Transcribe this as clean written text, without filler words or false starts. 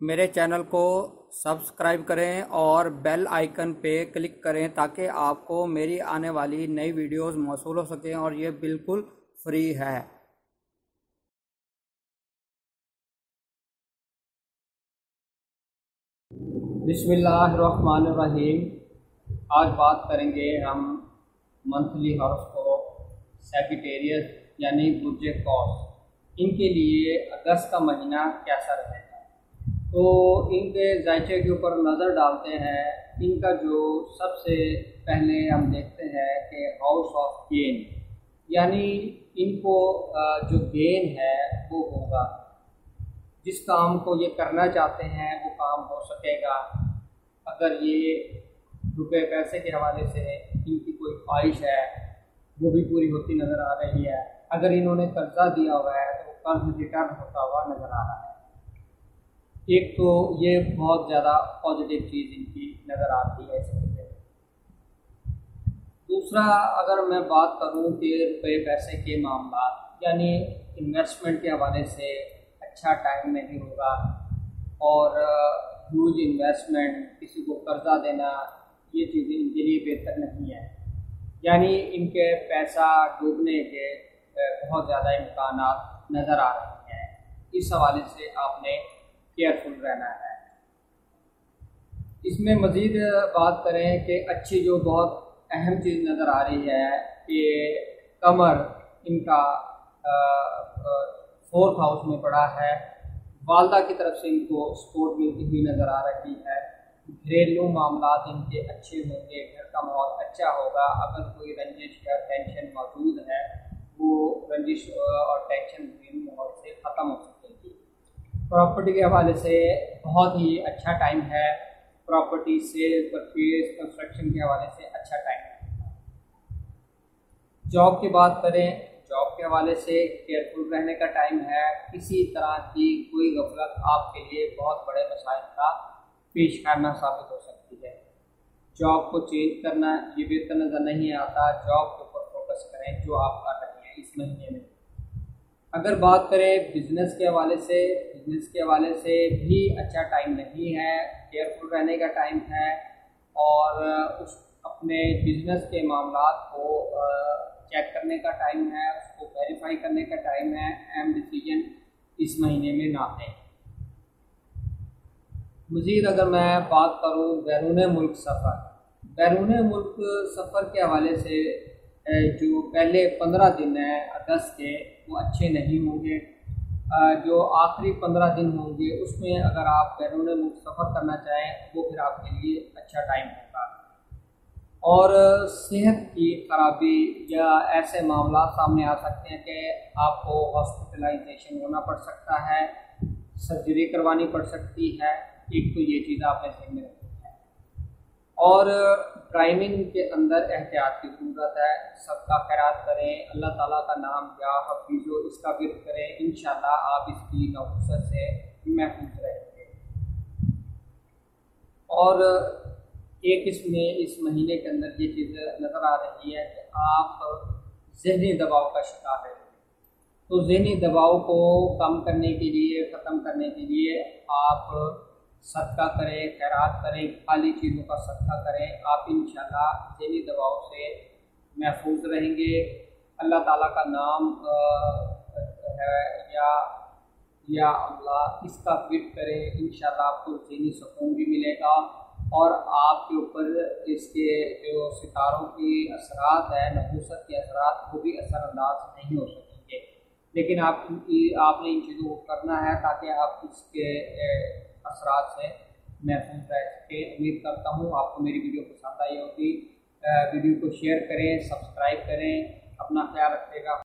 میرے چینل کو سبسکرائب کریں اور بیل آئیکن پہ کلک کریں تاکہ آپ کو میری آنے والی نئی ویڈیوز موصول ہو سکیں اور یہ بالکل فری ہے۔ بسم اللہ الرحمن الرحیم۔ آج بات کریں گے ہم منتھلی ہاروسکوپ سیجیٹیریس یعنی برج قوس، ان کے لیے اگست کا مہینہ کیسا رہے گا۔ تو ان کے ذائچے کے اوپر نظر ڈالتے ہیں۔ ان کا جو سب سے پہلے ہم دیکھتے ہیں کہ ہاؤس آف گین، یعنی ان کو جو گین ہے وہ ہوگا، جس کام کو یہ کرنا چاہتے ہیں وہ کام ہو سکے گا۔ اگر یہ روپے پیسے کے حوالے سے ان کی کوئی خواہش ہے وہ بھی پوری ہوتی نظر آ رہی ہے۔ اگر انہوں نے قرضہ دیا ہوا ہے تو قرض ریٹرن ہوتا ہوا نظر آ رہا ہے۔ ایک تو یہ بہت زیادہ پازیٹیو چیز ان کی نظر آتی ہے اس میں۔ دوسرا، اگر میں بات کروں کہ روپے پیسے کے معاملات یعنی انویسٹمنٹ کے حوالے سے اچھا ٹائم نہیں ہوگا، اور ہیوج انویسٹمنٹ، کسی کو قرضہ دینا، یہ چیزیں ان کے لیے بہتر نہیں ہے۔ یعنی ان کے پیسہ ڈوبنے کے بہت زیادہ امکانات نظر آ رہے ہیں۔ اس حوالے سے آپ نے کیئرفل رہنا ہے۔ اس میں مزید بات کریں کہ اچھی جو بہت اہم چیز نظر آ رہی ہے کہ قمر ان کا 4th ہاؤس میں پڑا ہے۔ والدہ کی طرف سے ان کو سپورٹ ملتی ہوئی نظر آ رہی ہے۔ گھریلو معاملات ان کے اچھے ہوں گے، گھر کا ماحول اچھا ہوگا۔ اگر کوئی رنجش یا ٹینشن موجود ہے وہ رنجش اور ٹینشن گھریلو ماحول سے ختم ہو سکے گی۔ پراپرٹی کے حوالے سے بہت ہی اچھا ٹائم ہے۔ پراپرٹی سیل، پرچیز، کنسٹرکشن کے حوالے سے اچھا ٹائم ہے۔ جاب کی بات کریں، جاب کے حوالے سے کیئرفل رہنے کا ٹائم ہے۔ کسی طرح کی کوئی غفلت آپ کے لیے بہت بڑے مسائل کا پیش کرنا ثابت ہو سکتی ہے۔ جاب کو چینج کرنا یہ بہتر نظر نہیں آتا۔ جاب کے اوپر فوکس کریں جو آپ کر رہے ہیں اس مہینے میں۔ اگر بات کریں بزنس کے حوالے سے، بزنس کے حوالے سے بھی اچھا ٹائم نہیں ہے۔ کیئرفل رہنے کا ٹائم ہے، اور اس اپنے بزنس کے معاملات کو چیک کرنے کا ٹائم ہے، اس کو ویریفائی کرنے کا ٹائم ہے۔ اہم ڈیسیجن اس مہینے میں نہ لیں۔ مزید اگر میں بات کروں بیرون ملک سفر، بیرون ملک سفر کے حوالے سے جو پہلے 15 دن ہیں اگست کے وہ اچھے نہیں ہوں گے۔ جو آخری 15 دن ہوں گے اس میں اگر آپ بیرون ملک سفر کرنا چاہیں وہ پھر آپ کے لیے اچھا ٹائم ہوگا۔ اور صحت کی خرابی یا ایسے معاملات سامنے آ سکتے ہیں کہ آپ کو ہاسپٹلائزیشن ہونا پڑ سکتا ہے، سرجری کروانی پڑ سکتی ہے۔ ایک تو یہ چیز آپ نے ذہن میں رکھنی ہے۔ اور ڈرائیونگ کے اندر احتیاط کی ضرورت ہے۔ صدقہ خیرات کریں، اللہ تعالیٰ کا نام یا حفیظ اس کا ورد کریں، انشاءاللہ آپ اس کی نحوست سے محفوظ رہیں گے۔ اور ایک اس میں اس مہینے کے اندر یہ چیز نظر آ رہی ہے کہ آپ ذہنی دباؤ کا شکار رہیں گے۔ تو ذہنی دباؤ کو کم کرنے کے لیے، ختم کرنے کے لیے آپ صدقہ کریں، خیرات کریں، خالی چیزوں کا صدقہ کریں۔ آپ انشاءاللہ ذہنی دباؤ سے محفوظ رہیں گے۔ اللہ تعالیٰ کا نام ہے یا اللہ، اس کا ورد کریں، انشاءاللہ آپ کو ذہنی سکون بھی ملے گا، اور آپ کے اوپر اس کے جو ستاروں کی اثرات ہیں، نحوست کے اثرات، وہ بھی اثر انداز نہیں ہو سکیں گے۔ لیکن آپ نے ان چیزوں کو کرنا ہے تاکہ آپ اس کے اثرات سے محفوظ رہ سکیں۔ امید کرتا ہوں آپ کو میری ویڈیو پسند آئی ہوگی۔ ویڈیو کو شیئر کریں، سبسکرائب کریں، اپنا خیال رکھیے گا۔